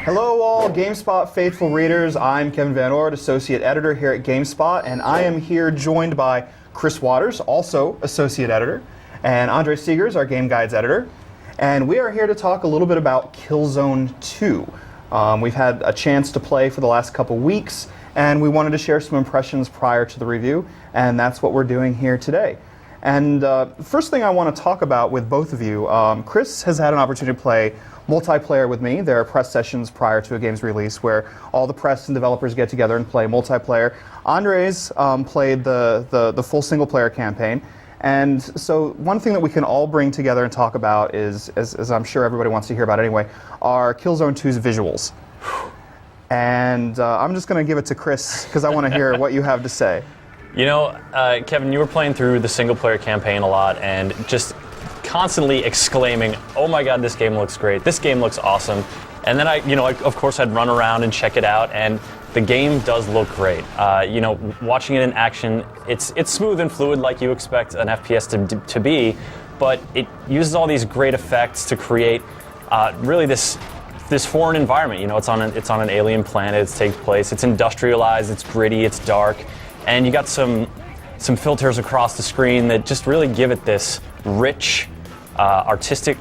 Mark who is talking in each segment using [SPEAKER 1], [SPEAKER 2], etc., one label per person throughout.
[SPEAKER 1] Hello all GameSpot faithful readers, I'm Kevin Van Ord, Associate Editor here at GameSpot, and I am here joined by Chris Waters, also Associate Editor, and Andre Seegers, our Game Guides Editor, and we are here to talk a little bit about Killzone 2. We've had a chance to play for the last couple weeks, and we wanted to share some impressions prior to the review, and that's what we're doing here today. And first thing I want to talk about with both of you, Chris has had an opportunity to play multiplayer with me. There are press sessions prior to a game's release where all the press and developers get together and play multiplayer. Andres played the full single-player campaign. And so one thing that we can all bring together and talk about is, as I'm sure everybody wants to hear about anyway, are Killzone 2's visuals. And I'm just going to give it to Chris because I want to hear what you have to say.
[SPEAKER 2] You know, Kevin, you were playing through the single-player campaign a lot and just constantly exclaiming, "Oh my God, this game looks great! This game looks awesome!" And then of course, I'd run around and check it out, and the game does look great. Watching it in action, it's smooth and fluid like you expect an FPS to be, but it uses all these great effects to create really this foreign environment. You know, it's on an alien planet. It takes place. It's industrialized. It's gritty. It's dark, and you got some filters across the screen that just really give it this rich,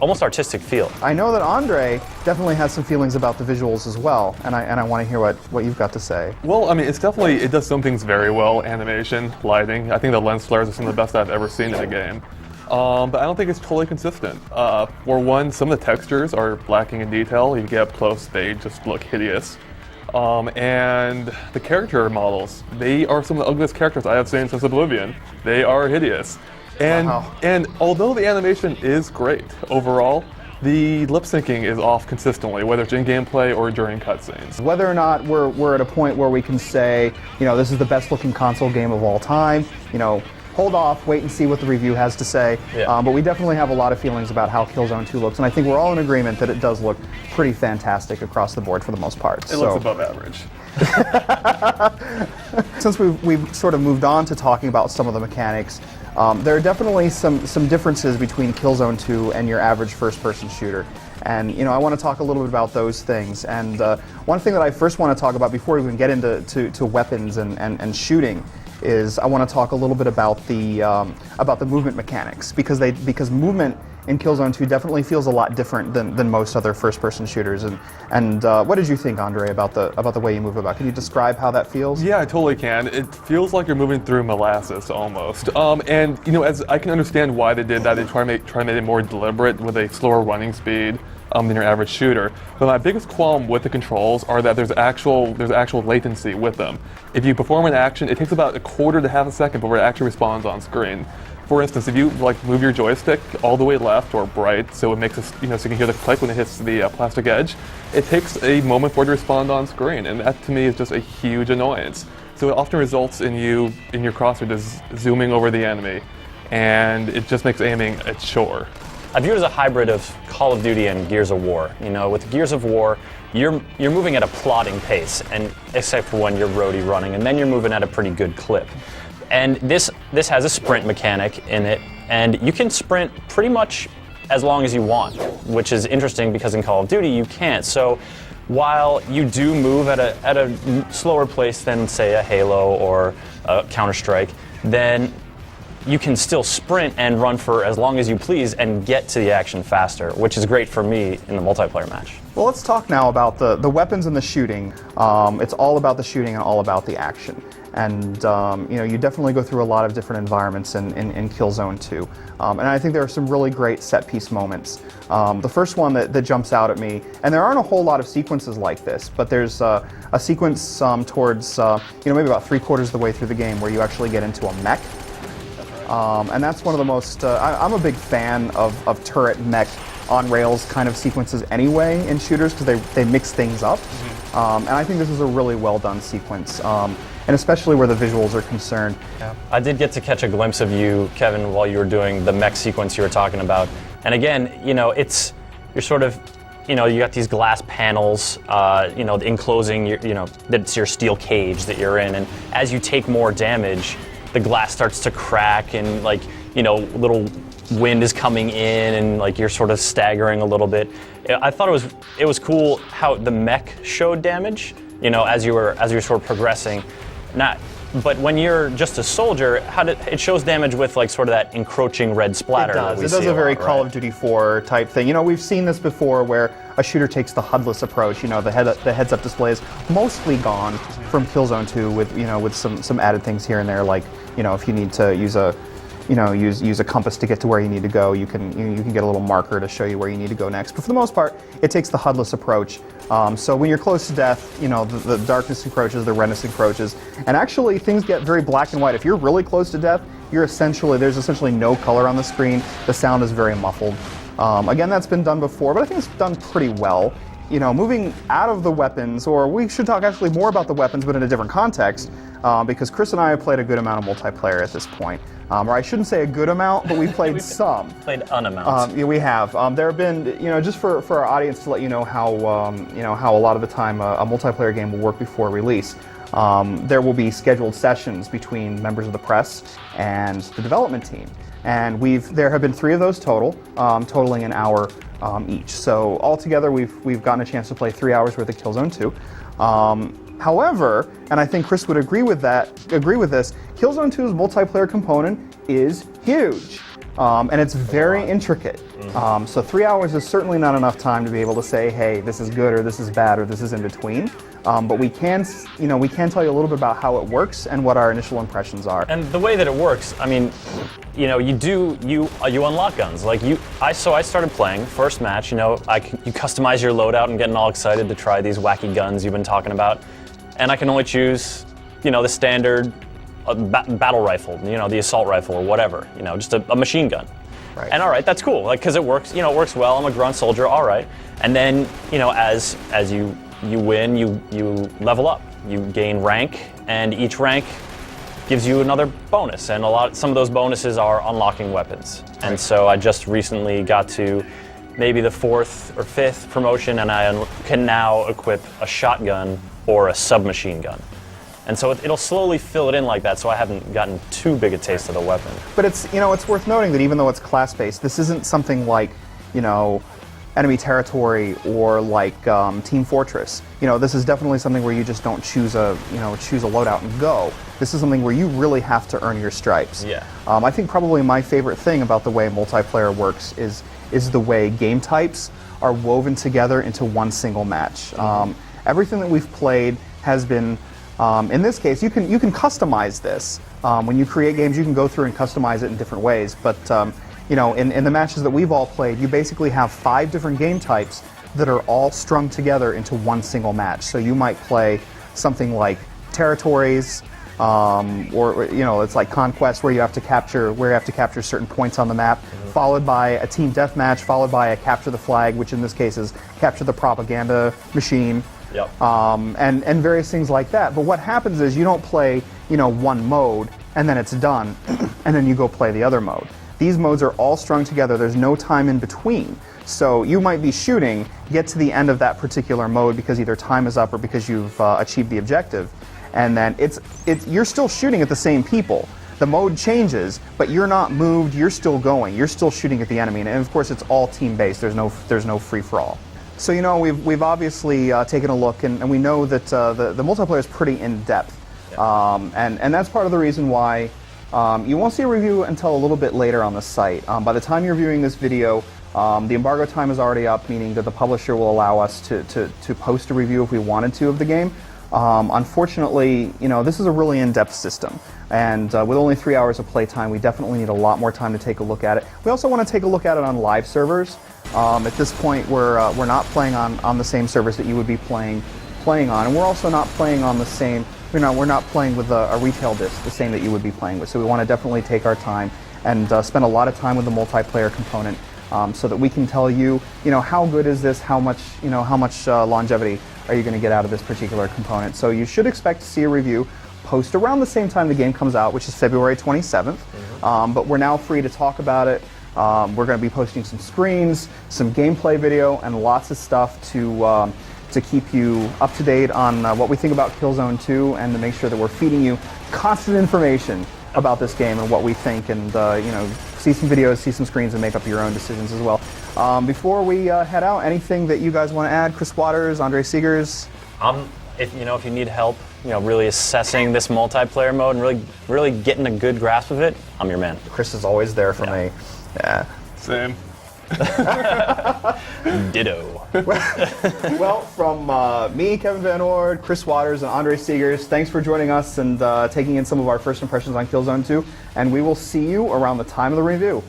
[SPEAKER 2] almost artistic feel.
[SPEAKER 1] I know that Andre definitely has some feelings about the visuals as well, and I want to hear what you've got to say.
[SPEAKER 3] Well, I mean, it does some things very well. Animation, lighting. I think the lens flares are some of the best I've ever seen in a game. But I don't think it's totally consistent. For one, some of the textures are lacking in detail. You get up close, they just look hideous. And the character models, they are some of the ugliest characters I have seen since Oblivion. They are hideous. And although the animation is great overall, the lip syncing is off consistently, whether it's in gameplay or during cutscenes.
[SPEAKER 1] Whether or not we're at a point where we can say, you know, this is the best looking console game of all time, you know, hold off, wait and see what the review has to say. Yeah. But we definitely have a lot of feelings about how Killzone 2 looks, and I think we're all in agreement that it does look pretty fantastic across the board for the most part.
[SPEAKER 3] It looks above average.
[SPEAKER 1] Since we've sort of moved on to talking about some of the mechanics, there are definitely some differences between Killzone 2 and your average first-person shooter. And you know, I want to talk a little bit about those things. And one thing that I first want to talk about before we even get into weapons and shooting is I want to talk a little bit about the movement mechanics, because movement in Killzone 2 definitely feels a lot different than most other first-person shooters. And what did you think, Andre, about the way you move about? Can you describe how that feels?
[SPEAKER 3] Yeah, I totally can. It feels like you're moving through molasses almost. And you know, as I can understand why they did that, they try to make it more deliberate with a slower running speed than your average shooter. But my biggest qualm with the controls are that there's actual latency with them. If you perform an action, it takes about a quarter to half a second before it actually responds on screen. For instance, if you move your joystick all the way left or right, so it makes so you can hear the click when it hits the plastic edge, it takes a moment for it to respond on screen, and that to me is just a huge annoyance. So it often results in your crosshair just zooming over the enemy, and it just makes aiming a chore.
[SPEAKER 2] I view it as a hybrid of Call of Duty and Gears of War. You know, with Gears of War, you're moving at a plodding pace, and except for when you're roadie running, and then you're moving at a pretty good clip. And this has a sprint mechanic in it, and you can sprint pretty much as long as you want, which is interesting because in Call of Duty you can't. So while you do move at a slower pace than, say, a Halo or a Counter-Strike, then you can still sprint and run for as long as you please and get to the action faster, which is great for me in the multiplayer match.
[SPEAKER 1] Well, let's talk now about the weapons and the shooting. It's all about the shooting and all about the action. And you know, you definitely go through a lot of different environments in Killzone 2. And I think there are some really great set-piece moments. The first one that jumps out at me, and there aren't a whole lot of sequences like this, but there's a sequence towards maybe about 3/4 of the way through the game where you actually get into a mech. And that's one of the most, I'm a big fan of turret mech on rails kind of sequences anyway in shooters because they mix things up. And I think this is a really well done sequence. And especially where the visuals are concerned.
[SPEAKER 2] Yeah. I did get to catch a glimpse of you, Kevin, while you were doing the mech sequence you were talking about. And again, you know, you're sort of, you know, you got these glass panels, enclosing, that's your steel cage that you're in. And as you take more damage, the glass starts to crack and little wind is coming in and like you're sort of staggering a little bit. I thought it was cool how the mech showed damage, as you were sort of progressing. But when you're just a soldier, it shows damage with like sort of that encroaching red splatter.
[SPEAKER 1] It does a very Call of Duty 4 type thing. We've seen this before where a shooter takes the HUDless approach. The heads-up display is mostly gone from Killzone 2 with some added things here and there, like if you need to use a compass to get to where you need to go, you can get a little marker to show you where you need to go next. But for the most part, it takes the HUDless approach. So when you're close to death, the darkness encroaches, the redness encroaches, and actually things get very black and white. If you're really close to death, there's essentially no color on the screen. The sound is very muffled. Again, that's been done before, but I think it's done pretty well. Moving out of the weapons, or we should talk actually more about the weapons, but in a different context, because Chris and I have played a good amount of multiplayer at this point. Or I shouldn't say a good amount, but we played some.
[SPEAKER 2] Played an amount.
[SPEAKER 1] Yeah, we have. There have been, just for our audience to let you know how a lot of the time a multiplayer game will work before release. There will be scheduled sessions between members of the press and the development team, and there have been 3 of those total, totaling an hour each. So altogether, we've gotten a chance to play 3 hours worth of Killzone 2. However, and I think Chris would agree with this, Killzone 2's multiplayer component is huge, and it's very intricate. So 3 hours is certainly not enough time to be able to say, hey, this is good, or this is bad, or this is in between. But we can tell you a little bit about how it works and what our initial impressions are.
[SPEAKER 2] And the way that it works, I mean, you unlock guns. Like I started playing first match. You customize your loadout and getting all excited to try these wacky guns you've been talking about. And I can only choose, the standard battle rifle, the assault rifle or whatever, just a machine gun.
[SPEAKER 1] Right.
[SPEAKER 2] And all right, that's cool, like because it works, it works well. I'm a grunt soldier, all right. And then, as you win, you level up, you gain rank, and each rank gives you another bonus. And some of those bonuses are unlocking weapons. Right. And so I just recently got to maybe the 4th or 5th promotion, and I can now equip a shotgun or a submachine gun. And so it'll slowly fill it in like that, so I haven't gotten too big a taste of the weapon.
[SPEAKER 1] But it's worth noting that even though it's class-based, this isn't something like, Enemy Territory or like Team Fortress. This is definitely something where you just don't choose a loadout and go. This is something where you really have to earn your stripes.
[SPEAKER 2] Yeah.
[SPEAKER 1] I think probably my favorite thing about the way multiplayer works is the way game types are woven together into one single match. Everything that we've played has been, in this case, you can customize this. When you create games, you can go through and customize it in different ways. But in the matches that we've all played, you basically have 5 different game types that are all strung together into one single match. So you might play something like territories, or it's like Conquest, where you have to capture certain points on the map, followed by a team deathmatch, followed by a capture the flag, which in this case is capture the propaganda machine.
[SPEAKER 2] Yep.
[SPEAKER 1] And various things like that. But what happens is you don't play, one mode and then it's done, and then you go play the other mode. These modes are all strung together. There's no time in between. So you might be shooting, get to the end of that particular mode because either time is up or because you've achieved the objective, and then you're still shooting at the same people. The mode changes, but you're not moved. You're still going. You're still shooting at the enemy, and of course it's all team-based. There's no free for all. So we've obviously taken a look, and we know that the multiplayer is pretty in depth, and that's part of the reason why you won't see a review until a little bit later on the site. By the time you're viewing this video, the embargo time is already up, meaning that the publisher will allow us to post a review if we wanted to of the game. Unfortunately, this is a really in-depth system, and with only 3 hours of playtime, we definitely need a lot more time to take a look at it. We also want to take a look at it on live servers. At this point, we're not playing on the same servers that you would be playing on, and we're also not playing on the same. We're not playing with a retail disc, the same that you would be playing with. So we want to definitely take our time and spend a lot of time with the multiplayer component, so that we can tell you, how good is this? How much longevity are you going to get out of this particular component? So you should expect to see a review post around the same time the game comes out, which is February 27th. But we're now free to talk about it. We're going to be posting some screens, some gameplay video, and lots of stuff to keep you up to date on what we think about Killzone 2, and to make sure that we're feeding you constant information about this game and what we think, and see some videos, see some screens, and make up your own decisions as well. Before we head out, anything that you guys want to add? Chris Waters, Andre Seegers?
[SPEAKER 2] If you need help, really assessing this multiplayer mode and really getting a good grasp of it, I'm your man.
[SPEAKER 1] Chris is always there for me. Yeah.
[SPEAKER 3] Same.
[SPEAKER 2] Ditto.
[SPEAKER 1] Well, from me, Kevin Van Ord, Chris Waters, and Andre Seegers, thanks for joining us and taking in some of our first impressions on Killzone 2, and we will see you around the time of the review.